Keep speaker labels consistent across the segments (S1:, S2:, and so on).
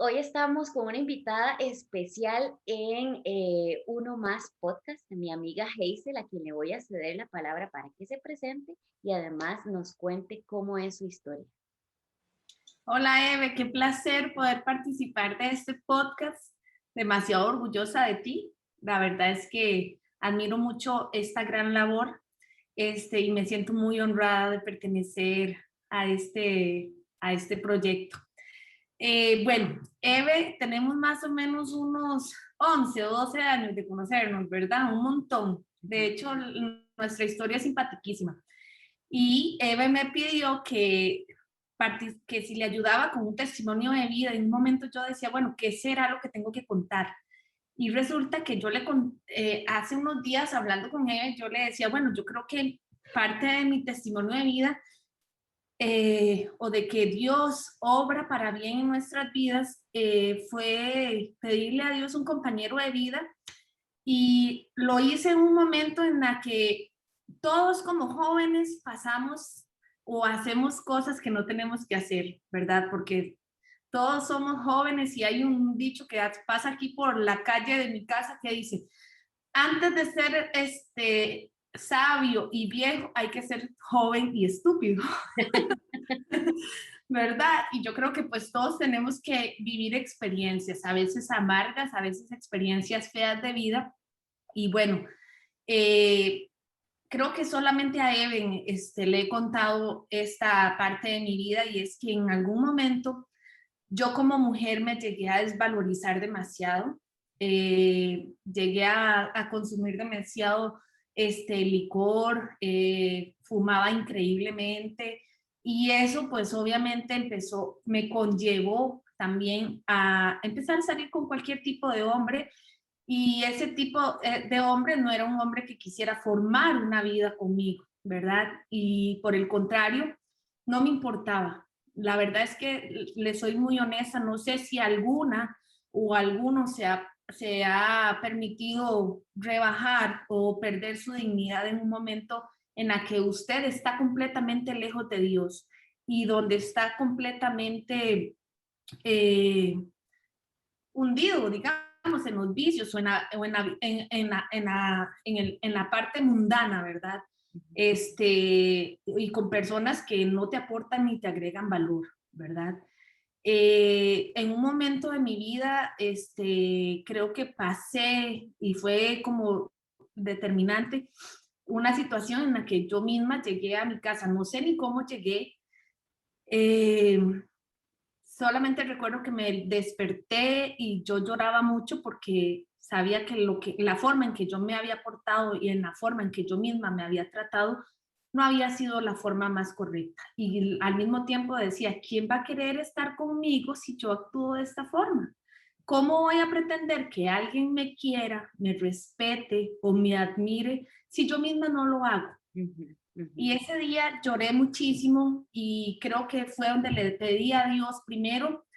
S1: Hoy estamos con una invitada especial en Uno Más Podcast, mi amiga Hazel, a quien le voy a ceder la palabra para que se presente y además nos cuente cómo es su historia.
S2: Hola Eve, qué placer poder participar de este podcast. Demasiado orgullosa de ti. La verdad es que admiro mucho esta gran labor y me siento muy honrada de pertenecer a este proyecto. Bueno, Eve, tenemos más o menos unos 11 o 12 años de conocernos, ¿verdad? Un montón. De hecho, nuestra historia es simpaticísima. Y Eve me pidió que si le ayudaba con un testimonio de vida. En un momento yo decía, bueno, ¿qué será lo que tengo que contar? Y resulta que hace unos días hablando con ella, yo le decía, bueno, yo creo que parte de mi testimonio de vida o de que Dios obra para bien en nuestras vidas fue pedirle a Dios un compañero de vida. Y lo hice en un momento en la que todos como jóvenes pasamos o hacemos cosas que no tenemos que hacer, ¿verdad? Porque todos somos jóvenes y hay un dicho que pasa aquí por la calle de mi casa que dice, antes de ser sabio y viejo hay que ser joven y estúpido, ¿verdad? Y yo creo que pues todos tenemos que vivir experiencias, a veces amargas, a veces experiencias feas de vida. Y bueno, eh, creo que solamente a Even le he contado esta parte de mi vida, y es que en algún momento yo como mujer me llegué a desvalorizar demasiado, llegué a consumir demasiado licor, fumaba increíblemente, y eso pues obviamente me conllevó también a empezar a salir con cualquier tipo de hombre, y ese tipo de hombre no era un hombre que quisiera formar una vida conmigo, ¿verdad? Y por el contrario, no me importaba. La verdad es que le soy muy honesta, no sé si alguna o alguno se ha permitido rebajar o perder su dignidad en un momento en la que usted está completamente lejos de Dios y donde está completamente eh, hundido, digamos, en los vicios o en la parte mundana, ¿verdad? Y con personas que no te aportan ni te agregan valor, ¿verdad? En un momento de mi vida, creo que pasé y fue como determinante una situación en la que yo misma llegué a mi casa, no sé ni cómo llegué. eh, Solamente recuerdo que me desperté y yo lloraba mucho porque sabía que la forma en que yo me había portado y en la forma en que yo misma me había tratado no había sido la forma más correcta. Y al mismo tiempo decía, ¿quién va a querer estar conmigo si yo actúo de esta forma? ¿Cómo voy a pretender que alguien me quiera, me respete o me admire si yo misma no lo hago?
S1: Ujú, ujú.
S2: Y ese día lloré muchísimo, y creo que fue donde le pedí a Dios primero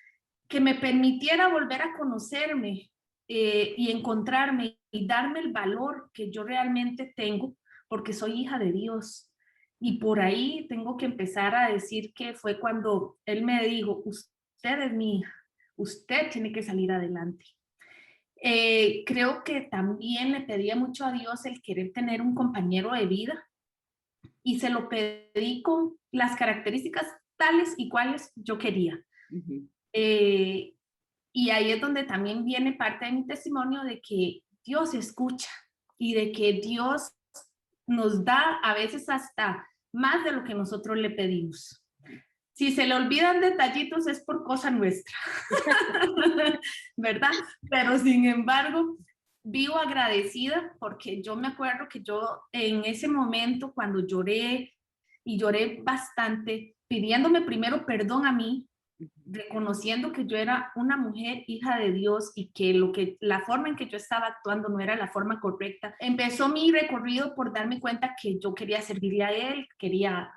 S2: que me permitiera volver a conocerme y encontrarme y darme el valor que yo realmente tengo, porque soy hija de Dios. Y por ahí tengo que empezar a decir que fue cuando Él me dijo, usted es mi hija, usted tiene que salir adelante. Creo que también le pedía mucho a Dios el querer tener un compañero de vida, y se lo pedí con las características tales y cuales yo quería.
S1: Ujú.
S2: Eh, y ahí es donde también viene parte de mi testimonio de que Dios escucha y de que Dios nos da a veces hasta más de lo que nosotros le pedimos. Si se le olvidan detallitos es por cosa nuestra, ¿verdad? Pero sin embargo, vivo agradecida porque yo me acuerdo que yo en ese momento cuando lloré y lloré bastante, pidiéndome primero perdón a mí, reconociendo que yo era una mujer hija de Dios y que la forma en que yo estaba actuando no era la forma correcta. Empezó mi recorrido por darme cuenta que yo quería servirle a Él, quería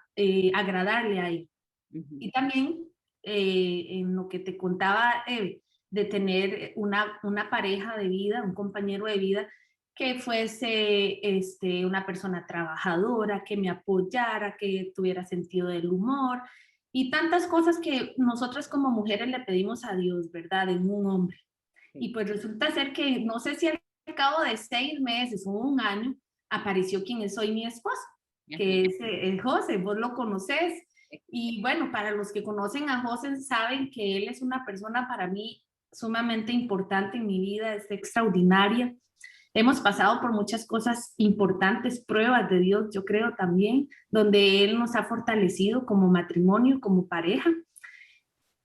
S2: agradarle a Él.
S1: Ujú.
S2: Y también en lo que te contaba, de tener una pareja de vida, un compañero de vida que fuese una persona trabajadora, que me apoyara, que tuviera sentido del humor. y tantas cosas que nosotras como mujeres le pedimos a Dios, ¿verdad? En un hombre. Y pues resulta ser que no sé si al cabo de 6 meses o un año apareció quien es hoy mi esposo, que es José, vos lo conoces. Y bueno, para los que conocen a José saben que él es una persona para mí sumamente importante en mi vida, es extraordinaria. Hemos pasado por muchas cosas importantes, pruebas de Dios, yo creo también, donde Él nos ha fortalecido como matrimonio, como pareja.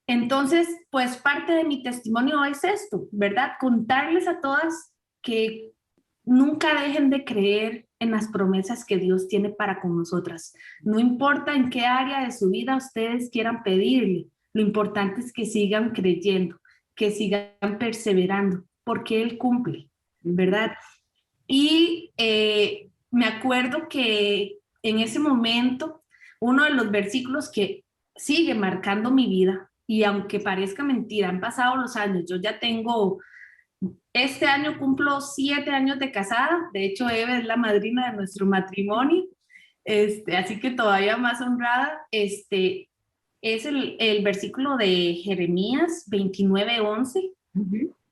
S2: Entonces, pues parte de mi testimonio es esto, ¿verdad? Contarles a todas que nunca dejen de creer en las promesas que Dios tiene para con nosotras. No importa en qué área de su vida ustedes quieran pedirle, lo importante es que sigan creyendo, que sigan perseverando, porque Él cumple, ¿verdad? Y me acuerdo que en ese momento, uno de los versículos que sigue marcando mi vida, y aunque parezca mentira, han pasado los años, yo ya tengo, este año cumplo 7 años de casada, de hecho Eve es la madrina de nuestro matrimonio, así que todavía más honrada, es el versículo de Jeremías 29:11,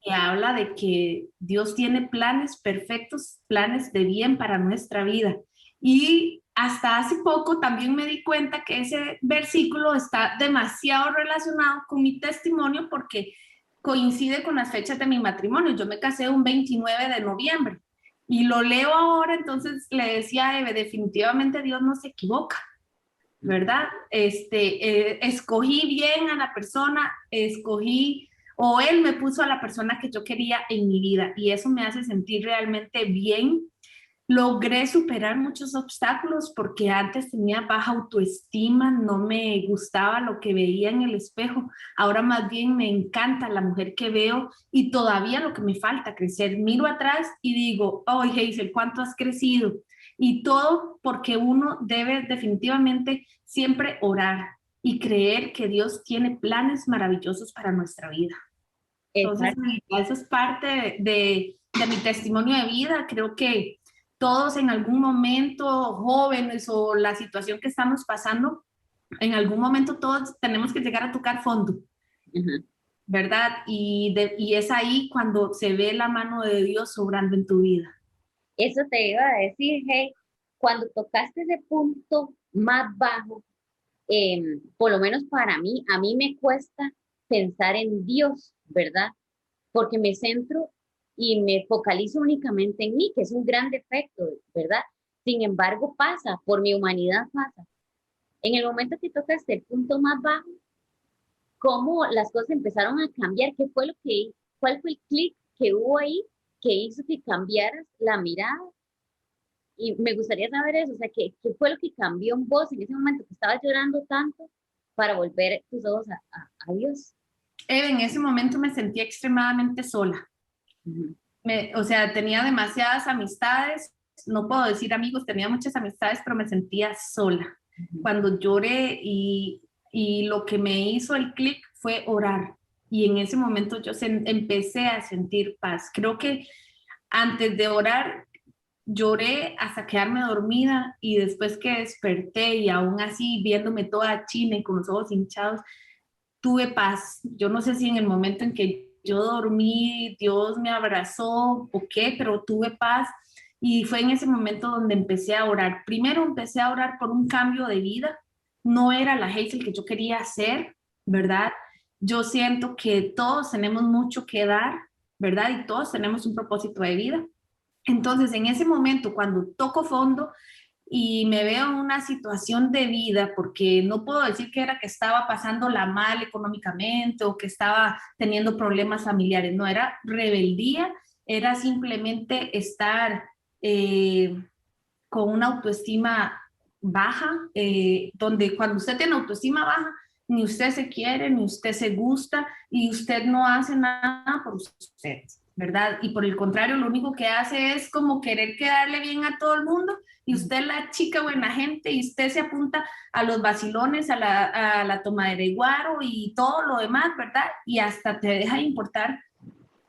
S2: que habla de que Dios tiene planes perfectos, planes de bien para nuestra vida. Y hasta hace poco también me di cuenta que ese versículo está demasiado relacionado con mi testimonio porque coincide con las fechas de mi matrimonio. Yo me casé un 29 de noviembre y lo leo ahora, entonces le decía a Eve, definitivamente Dios no se equivoca, ¿verdad? Escogí bien a la persona, o él me puso a la persona que yo quería en mi vida y eso me hace sentir realmente bien. Logré superar muchos obstáculos porque antes tenía baja autoestima, no me gustaba lo que veía en el espejo. Ahora más bien me encanta la mujer que veo y todavía lo que me falta crecer. Miro atrás y digo, oh, Hazel, ¿cuánto has crecido? Y todo porque uno debe definitivamente siempre orar y creer que Dios tiene planes maravillosos para nuestra vida. Entonces,
S1: Exacto.
S2: eso es parte de mi testimonio de vida. Creo que todos en algún momento, jóvenes o la situación que estamos pasando, en algún momento todos tenemos que llegar a tocar fondo, ¿verdad? Y es ahí cuando se ve la mano de Dios obrando en tu vida.
S1: Eso te iba a decir, hey, cuando tocaste ese punto más bajo, por lo menos para mí, a mí me cuesta pensar en Dios, ¿verdad? Porque me centro y me focalizo únicamente en mí, que es un gran defecto, ¿verdad? Sin embargo, pasa, por mi humanidad pasa. En el momento que tocaste el punto más bajo, cómo las cosas empezaron a cambiar, cuál fue el clic que hubo ahí que hizo que cambiaras la mirada. Y me gustaría saber eso, o sea, ¿qué fue lo que cambió en vos en ese momento que estabas llorando tanto para volver tus ojos a Dios?
S2: En ese momento me sentía extremadamente sola. O sea, tenía demasiadas amistades, no puedo decir amigos, tenía muchas amistades, pero me sentía sola. Cuando lloré y lo que me hizo el clic fue orar. Y en ese momento yo empecé a sentir paz. Creo que antes de orar lloré hasta quedarme dormida y después que desperté y aún así viéndome toda china y con los ojos hinchados, tuve paz. Yo no sé si en el momento en que yo dormí, Dios me abrazó o qué, pero tuve paz y fue en ese momento donde empecé a orar. Primero empecé a orar por un cambio de vida. No era la Hazel que yo quería ser, ¿verdad? Yo siento que todos tenemos mucho que dar, ¿verdad? Y todos tenemos un propósito de vida. Entonces, en ese momento, cuando toco fondo, y me veo en una situación de vida, porque no puedo decir que era que estaba pasándola mal económicamente o que estaba teniendo problemas familiares, no, era rebeldía, era simplemente estar con una autoestima baja, donde cuando usted tiene autoestima baja, ni usted se quiere, ni usted se gusta y usted no hace nada por usted, ¿verdad? Y por el contrario, lo único que hace es como querer quedarle bien a todo el mundo y usted es la chica buena gente y usted se apunta a los vacilones, a la tomadera de guaro y todo lo demás, ¿verdad? Y hasta te deja de importar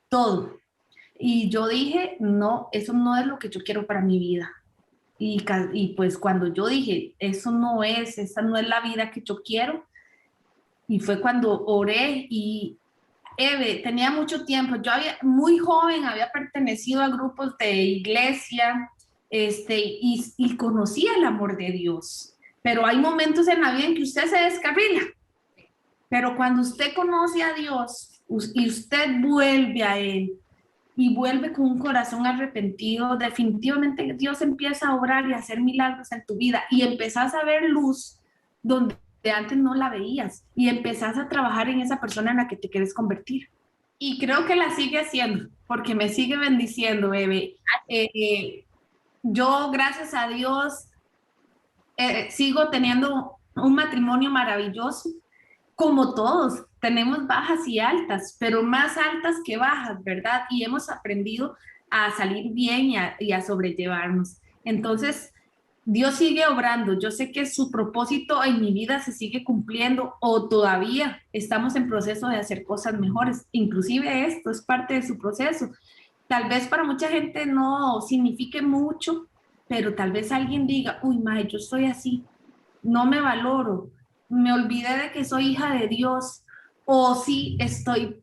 S2: todo. Y yo dije, no, eso no es lo que yo quiero para mi vida. Y pues cuando yo dije, esa no es la vida que yo quiero, Y fue cuando oré y Eve, tenía mucho tiempo. Yo muy joven, había pertenecido a grupos de iglesia, y conocía el amor de Dios. Pero hay momentos en la vida en que usted se descarrila. Pero cuando usted conoce a Dios y usted vuelve a Él y vuelve con un corazón arrepentido, definitivamente Dios empieza a obrar y a hacer milagros en tu vida y empezás a ver luz donde antes no la veías y empezás a trabajar en esa persona en la que te quieres convertir. Y creo que la sigue haciendo porque me sigue bendiciendo, bebé. Yo, gracias a Dios, sigo teniendo un matrimonio maravilloso. Como todos, tenemos bajas y altas, pero más altas que bajas, ¿verdad? Y hemos aprendido a salir bien y a sobrellevarnos. Entonces, Dios sigue obrando. Yo sé que su propósito en mi vida se sigue cumpliendo o todavía estamos en proceso de hacer cosas mejores. Inclusive esto es parte de su proceso. Tal vez para mucha gente no signifique mucho, pero tal vez alguien diga, uy, mae, yo soy así, no me valoro, me olvidé de que soy hija de Dios, o sí estoy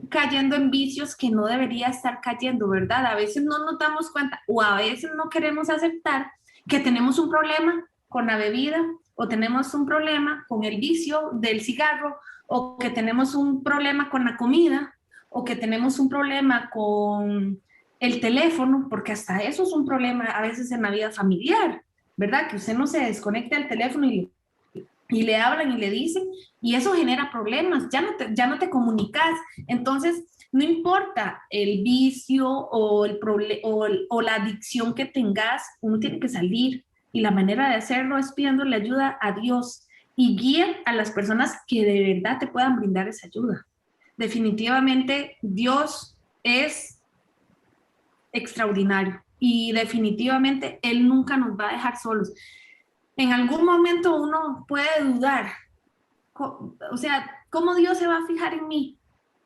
S2: cayendo en vicios que no debería estar cayendo, ¿verdad? A veces no nos damos cuenta o a veces no queremos aceptar que tenemos un problema con la bebida o tenemos un problema con el vicio del cigarro o que tenemos un problema con la comida o que tenemos un problema con el teléfono, porque hasta eso es un problema a veces en la vida familiar, ¿verdad? Que usted no se desconecta del teléfono y le hablan y le dicen, y eso genera problemas, ya no te comunicas. Entonces, no importa el vicio o la adicción que tengas, uno tiene que salir, y la manera de hacerlo es pidiéndole ayuda a Dios y guía a las personas que de verdad te puedan brindar esa ayuda. Definitivamente, Dios es extraordinario y definitivamente Él nunca nos va a dejar solos. En algún momento uno puede dudar, o sea, ¿cómo Dios se va a fijar en mí?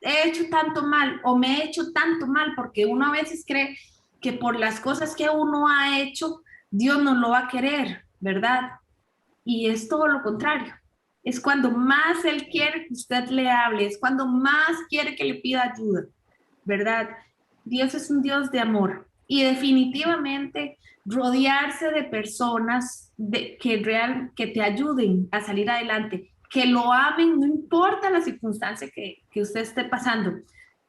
S2: He hecho tanto mal o me he hecho tanto mal, porque uno a veces cree que por las cosas que uno ha hecho, Dios no lo va a querer, ¿verdad? Y es todo lo contrario. Es cuando más Él quiere que usted le hable, es cuando más quiere que le pida ayuda, ¿verdad? Dios es un Dios de amor y definitivamente rodearse de personas que te ayuden a salir adelante, que lo amen, no importa la circunstancia que usted esté pasando.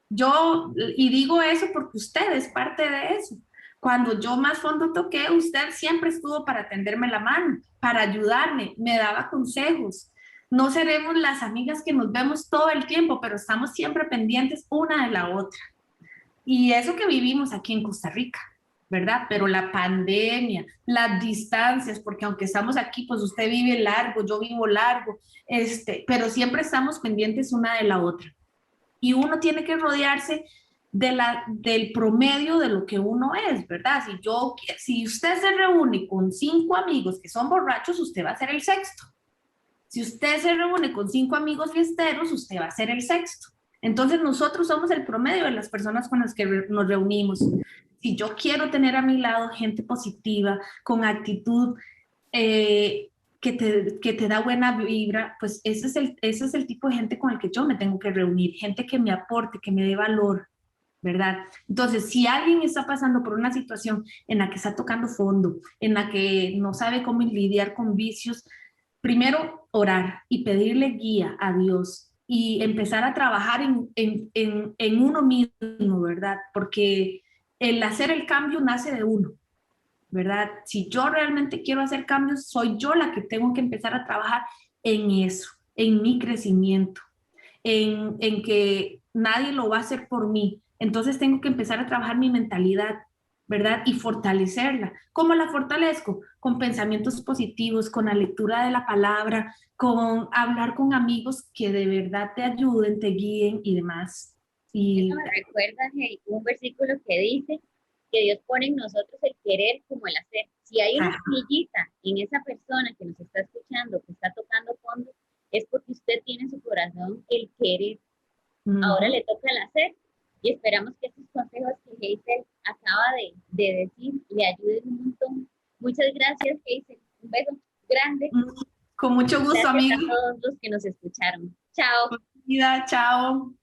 S2: Y digo eso porque usted es parte de eso. Cuando yo más fondo toqué, usted siempre estuvo para tenderme la mano, para ayudarme, me daba consejos. No seremos las amigas que nos vemos todo el tiempo, pero estamos siempre pendientes una de la otra. Y eso que vivimos aquí en Costa Rica, ¿verdad? Pero la pandemia, las distancias, porque aunque estamos aquí, pues usted vive largo, yo vivo largo, pero siempre estamos pendientes una de la otra. Y uno tiene que rodearse del promedio de lo que uno es, ¿verdad? Si usted se reúne con 5 amigos que son borrachos, usted va a ser el sexto. Si usted se reúne con 5 amigos fiesteros, usted va a ser el sexto. Entonces nosotros somos el promedio de las personas con las que nos reunimos. Si yo quiero tener a mi lado gente positiva, con actitud, que te da buena vibra, pues ese es el tipo de gente con el que yo me tengo que reunir, gente que me aporte, que me dé valor, ¿verdad? Entonces, si alguien está pasando por una situación en la que está tocando fondo, en la que no sabe cómo lidiar con vicios, primero orar y pedirle guía a Dios y empezar a trabajar en uno mismo, ¿verdad? Porque el hacer el cambio nace de uno, ¿verdad? Si yo realmente quiero hacer cambios, soy yo la que tengo que empezar a trabajar en eso, en mi crecimiento, en que nadie lo va a hacer por mí. Entonces tengo que empezar a trabajar mi mentalidad, ¿verdad? Y fortalecerla. ¿Cómo la fortalezco? Con pensamientos positivos, con la lectura de la palabra, con hablar con amigos que de verdad te ayuden, te guíen y demás.
S1: Eso
S2: Y
S1: me recuerda, hey, un versículo que dice que Dios pone en nosotros el querer como el hacer. Si hay una semillita en esa persona que nos está escuchando, que está tocando fondo, es porque usted tiene en su corazón el querer. Ahora le toca el hacer y esperamos que estos consejos que Hazel acaba de decir le ayuden un montón. Muchas gracias, Hazel. Un beso grande.
S2: con mucho gusto,
S1: Gracias
S2: amigo.
S1: a todos los que nos escucharon. Chao.
S2: Vida, chao.